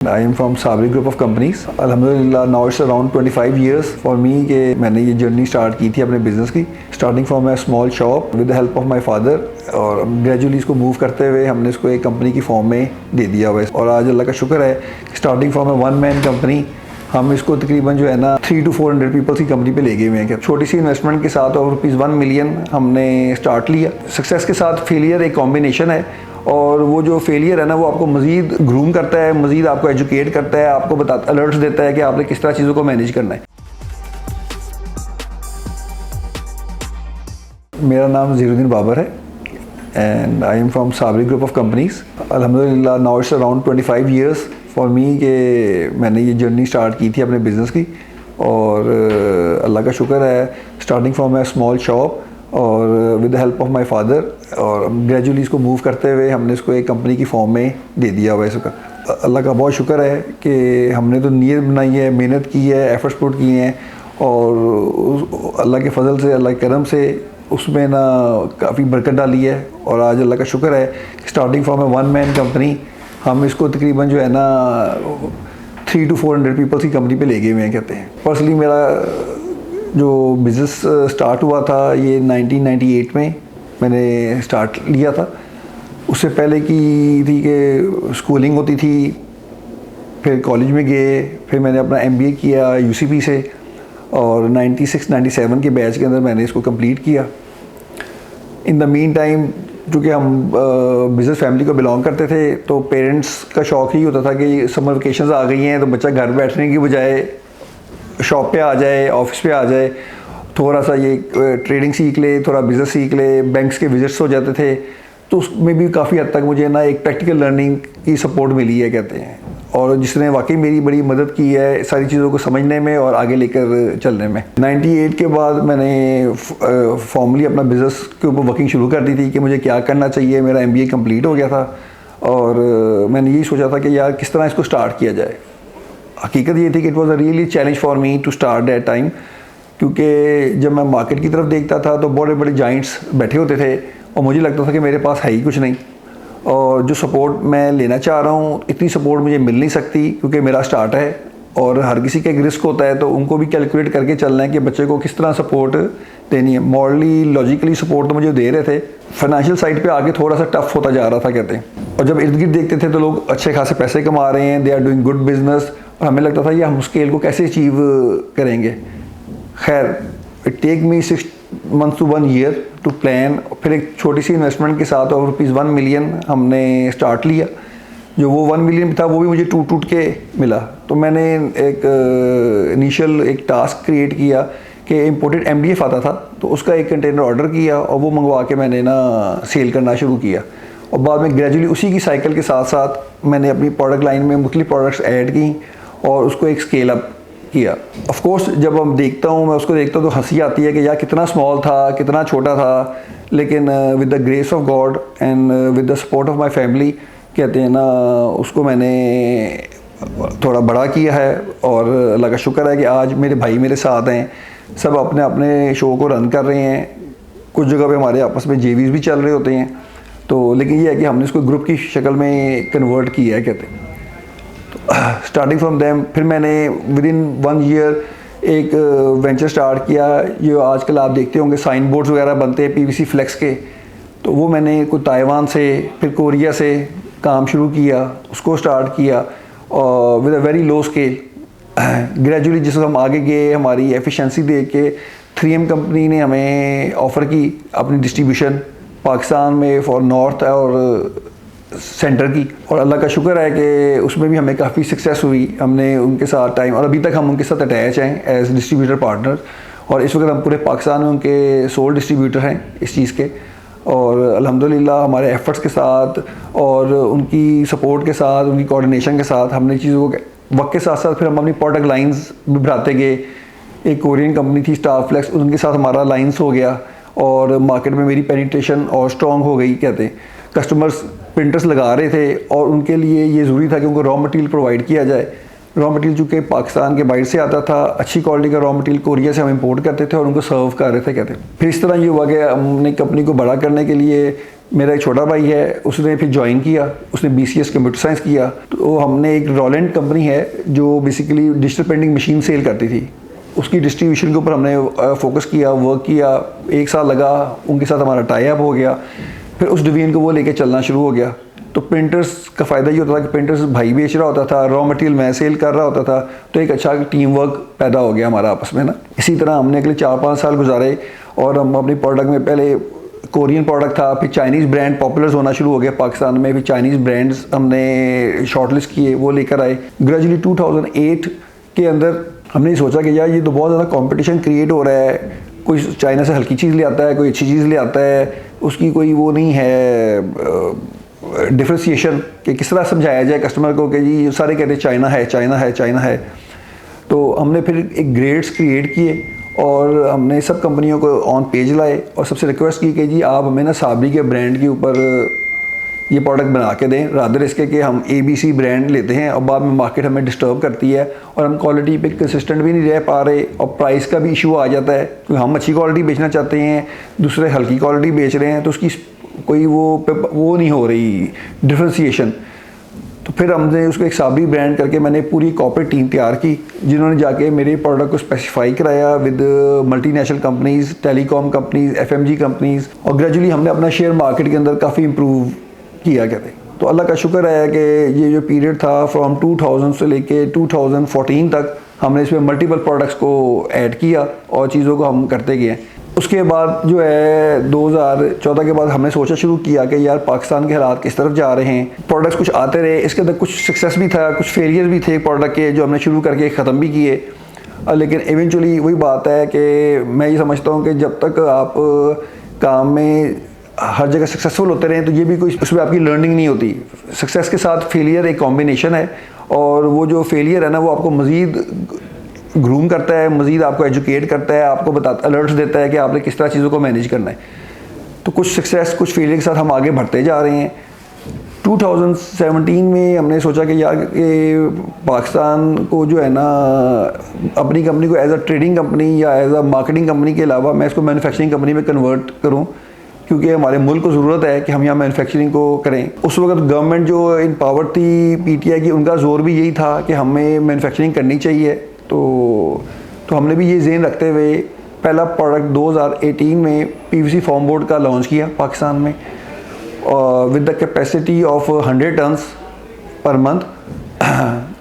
I am from Sabri Group of Companies. Alhamdulillah, now it's around 25 years for me कि मैंने ये journey start की थी अपने बिजनेस की, starting from a small shop with the help of my father, और gradually इसको move करते हुए हमने इसको एक कंपनी की फॉर्म में दे दिया हुआ है। और आज अल्लाह का शुक्र है, starting from A one man company हम इसको तकरीबन जो है ना 300 to 400 पीपल्स की कंपनी पे ले गए हुए हैं। छोटी सी इन्वेस्टमेंट के साथ और ₹1 मिलियन हमने स्टार्ट लिया। सक्सेस के साथ फेलियर एक कॉम्बिनेशन है, और वो जो फेलियर है ना वो आपको मज़ीद ग्रूम करता है, मज़ीद आपको एजुकेट करता है, आपको अलर्ट्स देता है कि आपने किस तरह चीज़ों को मैनेज करना है। मेरा नाम ज़हीरुद्दीन बाबर है and I am from Sabri group of companies. अल्हम्दुलिल्लाह, now it's around 25 years for me कि मैंने ये जर्नी स्टार्ट की थी अपने बिज़नेस की, और अल्लाह का शुक्र है, starting from a small shop और with the help of my father, और ग्रेजुअली इसको मूव करते हुए हमने इसको एक कंपनी की फॉर्म में दे दिया हुआ है। इसका अल्लाह का बहुत शुक्र है कि हमने तो नीयत बनाई है, मेहनत की है, एफर्ट्स पुट किए हैं, और अल्लाह के फजल से, अल्लाह के करम से उसमें ना काफ़ी बरकत डाली है। और आज अल्लाह का शुक्र है, starting from A one man company हम इसको तकरीबन जो है ना 300 to 400 पीपल्स की कंपनी पे ले गए हुए हैं कहते हैं। पर्सनली मेरा जो बिज़नेस स्टार्ट हुआ था ये 1998 में मैंने स्टार्ट लिया था। उससे पहले की थी कि स्कूलिंग होती थी, फिर कॉलेज में गए, फिर मैंने अपना MBA किया UCP से, और 96-97 के बैच के अंदर मैंने इसको कंप्लीट किया। इन द मीन टाइम चूँकि हम बिज़नेस फैमिली को बिलोंग करते थे, तो पेरेंट्स का शौक़ ही होता था कि समर वेकेशंस आ गई हैं तो बच्चा घर बैठने की बजाय शॉप पे आ जाए, ऑफिस पे आ जाए, थोड़ा सा ये ट्रेडिंग सीख ले, थोड़ा बिज़नेस सीख ले। बैंक्स के विजिट्स हो जाते थे, तो उसमें भी काफ़ी हद तक मुझे ना एक प्रैक्टिकल लर्निंग की सपोर्ट मिली है कहते हैं, और जिसने वाकई मेरी बड़ी मदद की है सारी चीज़ों को समझने में और आगे लेकर चलने में। 98 के बाद मैंने फॉर्मली अपना बिज़नेस के ऊपर वर्किंग शुरू कर दी थी कि मुझे क्या करना चाहिए। मेरा MBA कंप्लीट हो गया था, और मैंने यही सोचा था कि यार किस तरह इसको स्टार्ट किया जाए। हकीकत ये थी कि it was a really challenge for me to start that time, क्योंकि जब मैं मार्केट की तरफ देखता था तो बड़े बड़े जाइंट्स बैठे होते थे, और मुझे लगता था कि मेरे पास है ही कुछ नहीं, और जो सपोर्ट मैं लेना चाह रहा हूँ इतनी सपोर्ट मुझे मिल नहीं सकती, क्योंकि मेरा स्टार्ट है और हर किसी का एक रिस्क होता है, तो उनको भी कैलकुलेट करके चलना है कि बच्चे को किस तरह सपोर्ट देनी है। मॉरली लॉजिकली सपोर्ट तो मुझे दे रहे थे, फाइनेंशियल साइड पे आके थोड़ा सा टफ होता जा रहा था कहते हैं। और जब इर्द गिर्द देखते थे तो लोग अच्छे खासे पैसे कमा रहे हैं, they are doing good business, और हमें लगता था ये हम स्केल को कैसे अचीव करेंगे। खैर, it take me 6 months to 1 year to plan. फिर एक छोटी सी इन्वेस्टमेंट के साथ और ₹1 मिलियन हमने स्टार्ट लिया। जो वो 1 मिलियन था वो भी मुझे टूट के मिला। तो मैंने एक इनिशियल एक टास्क क्रिएट किया कि इम्पोर्टेड MDF आता था, तो उसका एक कंटेनर ऑर्डर किया और वो मंगवा के मैंने ना सेल करना शुरू किया। और बाद में ग्रेजुअली उसी की साइकिल के साथ साथ मैंने अपनी प्रोडक्ट लाइन में मुख्तलिफ प्रोडक्ट्स ऐड की और उसको एक स्केल अप किया। ऑफ कोर्स जब मैं उसको देखता हूँ तो हंसी आती है कि यार कितना स्मॉल था, कितना छोटा था, लेकिन with the grace of God and with the support of my family कहते हैं ना, उसको मैंने थोड़ा बड़ा किया है। और अल्लाह का शुक्र है कि आज मेरे भाई मेरे साथ हैं, सब अपने अपने शो को रन कर रहे हैं। कुछ जगह पे हमारे आपस में JVs भी चल रहे होते हैं, तो लेकिन ये है कि हमने इसको ग्रुप की शक्ल में कन्वर्ट किया है कहते हैं। स्टार्टिंग फ्रॉम देम फिर मैंने विद इन 1 ईयर एक वेंचर स्टार्ट किया। जो आजकल आप देखते होंगे साइन बोर्ड्स वगैरह बनते हैं PVC फ्लेक्स के, तो वो मैंने कुछ ताइवान से फिर कोरिया से काम शुरू किया, उसको स्टार्ट किया और with a very low scale. Gradually जिस हम आगे गए, हमारी एफिशिएंसी देख के 3M कंपनी ने हमें ऑफ़र की अपनी डिस्ट्रीब्यूशन पाकिस्तान में फॉर नॉर्थ और सेंटर की, और अल्लाह का शुक्र है कि उसमें भी हमें काफ़ी सक्सेस हुई। हमने उनके साथ टाइम, और अभी तक हम उनके साथ अटैच हैं एज डिस्ट्रीब्यूटर पार्टनर, और इस वक्त हम पूरे पाकिस्तान में उनके सोल डिस्ट्रीब्यूटर हैं इस चीज़ के। और अल्हम्दुलिल्लाह हमारे एफ़र्ट्स के साथ और उनकी सपोर्ट के साथ, उनकी कोऑर्डिनेशन के साथ हमने चीज़ों को वक्त के साथ साथ फिर हम अपनी प्रोडक्ट लाइंस भी बढ़ाते गए। एक कोरियन कंपनी थी स्टार फ्लेक्स, उनके साथ हमारा लाइंस हो गया और मार्केट में मेरी पेनिट्रेशन और स्ट्रॉन्ग हो गई कहते हैं। कस्टमर्स प्रिंटर्स लगा रहे थे और उनके लिए ये ज़रूरी था कि उनको रॉ मटेरियल प्रोवाइड किया जाए। रॉ मटेरियल चूँकि पाकिस्तान के बाहर से आता था, अच्छी क्वालिटी का रॉ मटेरियल कोरिया से हम इंपोर्ट करते थे और उनको सर्व कर रहे थे कहते हैं। फिर इस तरह ये हुआ कि हमने कंपनी को बड़ा करने के लिए मेरा एक छोटा भाई है, उसने फिर ज्वाइन किया, उसने BCS कंप्यूटर साइंस किया। तो हमने एक रोलैंड कंपनी है जो basically digital printing machine sell करती थी, उसकी डिस्ट्रीब्यूशन के ऊपर हमने फोकस किया, वर्क किया। 1 साल लगा, उनके साथ हमारा टाई अप हो गया, फिर उस डिवीजन को वो लेके चलना शुरू हो गया। तो प्रिंटर्स का फ़ायदा ये होता था कि प्रिंटर्स भाई बेच रहा होता था, रॉ मटेरियल मैं सेल कर रहा होता था, तो एक अच्छा टीम वर्क पैदा हो गया हमारा आपस में ना। इसी तरह हमने अगले 4-5 साल गुजारे और हम अपनी प्रोडक्ट में पहले कोरियन प्रोडक्ट था, फिर चाइनीज़ ब्रांड पॉपुलर होना शुरू हो गया पाकिस्तान में, फिर चाइनीज़ ब्रांड्स हमने शॉर्टलिस्ट किए, वो लेकर आए। ग्रेजुअली 2008 के अंदर हमने सोचा कि यार ये तो बहुत ज़्यादा कंपटीशन क्रिएट हो रहा है, कोई चाइना से हल्की चीज़ ले आता है, कोई अच्छी चीज़ ले आता है, उसकी कोई वो नहीं है डिफ्रेंशिएशन कि किस तरह समझाया जाए कस्टमर को कि जी सारे कहते हैं चाइना है, चाइना है, चाइना है। तो हमने फिर एक ग्रेड्स क्रिएट किए और हमने सब कंपनियों को ऑन पेज लाए और सबसे रिक्वेस्ट की कि जी आप हमें ना साबरी के ब्रांड के ऊपर ये प्रोडक्ट बना के दें, रादर इसके कि हम ABC ब्रांड लेते हैं और बाद में मार्केट हमें डिस्टर्ब करती है और हम क्वालिटी पे कंसिस्टेंट भी नहीं रह पा रहे और प्राइस का भी इशू आ जाता है, क्योंकि हम अच्छी क्वालिटी बेचना चाहते हैं, दूसरे हल्की क्वालिटी बेच रहे हैं, तो उसकी कोई वो नहीं हो रही डिफ्रेंशिएशन। तो फिर हमने उसको एक साबरी ब्रांड करके मैंने पूरी कॉर्पोरेट टीम तैयार की, जिन्होंने जाके मेरे प्रोडक्ट को स्पेसिफाई कराया with multinational companies, telecom companies, FMG companies, और ग्रेजुअली हमने अपना शेयर मार्केट के अंदर काफ़ी इम्प्रूव किया कहते हैं। तो अल्लाह का शुक्र है कि ये जो पीरियड था फ्रॉम 2000 से लेके 2014 तक हमने इसमें मल्टीपल प्रोडक्ट्स को ऐड किया और चीज़ों को हम करते गए। उसके बाद जो है 2014 के बाद हमने सोचा शुरू किया कि यार पाकिस्तान के हालात किस तरफ जा रहे हैं, प्रोडक्ट्स कुछ आते रहे, इसके अंदर कुछ सक्सेस भी था, कुछ फेलियर भी थे प्रोडक्ट के जो हमने शुरू करके ख़त्म भी किए। लेकिन इवेंचुअली वही बात है कि मैं ये समझता हूँ कि जब तक आप काम में हर जगह सक्सेसफुल होते रहें तो ये भी कोई उसमें आपकी लर्निंग नहीं होती। सक्सेस के साथ फेलियर एक कॉम्बिनेशन है और वो जो फेलियर है ना वो आपको मज़ीद ग्रूम करता है, मज़ीद आपको एजुकेट करता है, आपको अलर्ट्स देता है कि आपने किस तरह चीज़ों को मैनेज करना है। तो कुछ सक्सेस कुछ फेलियर के साथ हम आगे बढ़ते जा रहे हैं। 2017 में हमने सोचा कि यार पाकिस्तान को जो है ना अपनी कंपनी को एज अ ट्रेडिंग कंपनी या एज अ मार्केटिंग कंपनी के अलावा मैं इसको मैन्युफैक्चरिंग कंपनी में कन्वर्ट करूँ, क्योंकि हमारे मुल्क को ज़रूरत है कि हम यहाँ मैन्युफैक्चरिंग को करें। उस वक्त गवर्नमेंट जो इन पावर थी PTI की, उनका जोर भी यही था कि हमें मैन्युफैक्चरिंग करनी चाहिए। तो हमने भी ये ज़हन रखते हुए पहला प्रोडक्ट 2018 में PVC फॉर्म बोर्ड का लॉन्च किया पाकिस्तान में with the capacity of 100 tons per month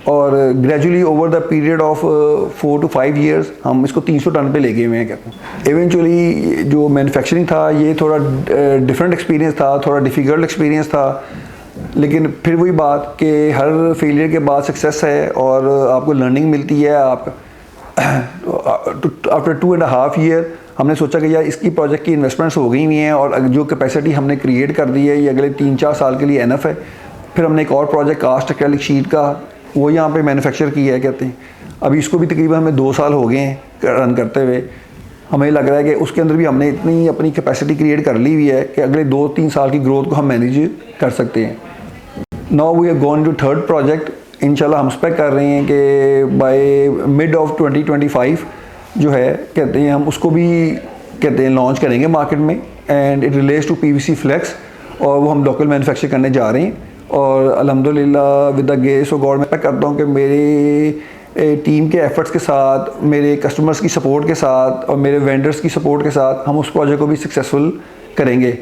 और gradually over the period of 4 to 5 years हम इसको 300 टन पे ले गए हुए हैं कहते हैं। इवेंचुअली जो मैन्युफैक्चरिंग था ये थोड़ा डिफरेंट एक्सपीरियंस था, थोड़ा डिफ़िकल्ट एक्सपीरियंस था, लेकिन फिर वही बात कि हर फेलियर के बाद सक्सेस है और आपको लर्निंग मिलती है। आप आफ्टर 2.5 year हमने सोचा कि यार इसकी प्रोजेक्ट की इन्वेस्टमेंट्स हो गई हुई हैं और जो कैपेसिटी हमने क्रिएट कर दी है ये अगले 3-4 साल के लिए एनफ है। फिर हमने एक और प्रोजेक्ट कास्ट एक्रेलिक शीट का वो यहाँ पे मैन्युफैक्चर किया है कहते हैं। अभी इसको भी तकरीबन हमें 2 साल हो गए हैं रन करते हुए। हमें लग रहा है कि उसके अंदर भी हमने इतनी अपनी कैपेसिटी क्रिएट कर ली हुई है कि अगले 2-3 साल की ग्रोथ को हम मैनेज कर सकते हैं। Now we have gone to third project. इंशाल्लाह हम एक्सपेक्ट कर रहे हैं कि बाय मिड ऑफ 2025 जो है कहते हैं हम उसको भी कहते हैं लॉन्च करेंगे मार्केट में, and it relates to PVC flex और वो हम लोकल मैन्युफैक्चर करने जा रहे हैं। और अल्हम्दुलिल्लाह with the grace of God मैं करता हूँ कि मेरे टीम के एफर्ट्स के साथ, मेरे कस्टमर्स की सपोर्ट के साथ और मेरे वेंडर्स की सपोर्ट के साथ हम उस प्रोजेक्ट को भी सक्सेसफुल करेंगे।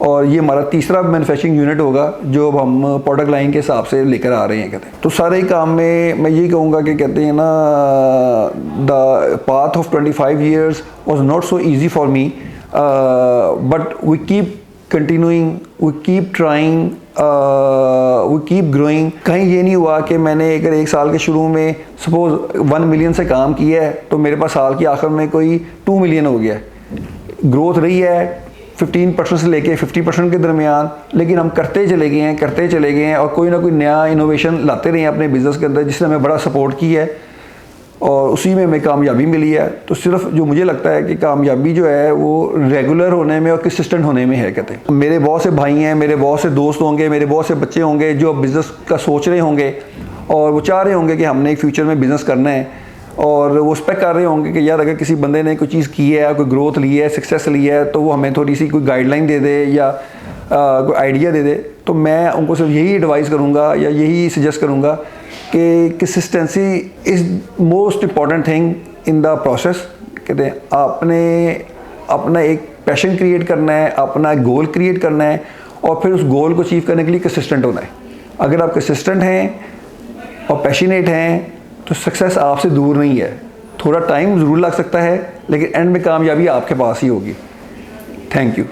और ये हमारा तीसरा मैन्युफैक्चरिंग यूनिट होगा जो अब हम प्रोडक्ट लाइन के हिसाब से लेकर आ रहे हैं कहते हैं। तो सारे ही काम में मैं ये कहूँगा कि कहते हैं ना the path of 25 years was not so easy for me, but we keep continuing, we keep trying, we keep growing। कहीं ये नहीं हुआ कि मैंने अगर 1 साल के शुरू में सपोज 1 million से काम किया है तो मेरे पास साल के आखिर में कोई 2 million हो गया है। ग्रोथ रही है 15% से लेके 50% के दरमियान, लेकिन हम करते चले गए हैं और कोई ना कोई नया इनोवेशन लाते रहे हैं अपने बिज़नेस के अंदर जिसने हमें बड़ा सपोर्ट किया है और उसी में हमें कामयाबी मिली है। तो सिर्फ जो मुझे लगता है कि कामयाबी जो है वो रेगुलर होने में और कंसिस्टेंट होने में है कहते हैं। मेरे बहुत से भाई हैं, मेरे बहुत से दोस्त होंगे, मेरे बहुत से बच्चे होंगे जो बिज़नेस का सोच रहे होंगे और वो चाह रहे होंगे कि हमने एक फ्यूचर में बिज़नेस करना है। और वो एक्सपेक्ट कर रहे होंगे कि यार अगर किसी बंदे ने कोई चीज़ की है, कोई ग्रोथ ली है, सक्सेस ली है, तो वो हमें थोड़ी सी कोई गाइडलाइन दे दे या कोई आइडिया दे दे। तो मैं उनको सिर्फ यही एडवाइस करूँगा या यही सजेस्ट करूँगा कि consistency is most important thing in the process. कहते हैं आपने अपना एक पैशन क्रिएट करना है, अपना गोल क्रिएट करना है और फिर उस गोल को अचीव करने के लिए कंसिस्टेंट होना है। अगर आप कंसिस्टेंट हैं और पैशनेट हैं तो सक्सेस आपसे दूर नहीं है। थोड़ा टाइम ज़रूर लग सकता है लेकिन एंड में कामयाबी आपके पास ही होगी। Thank you.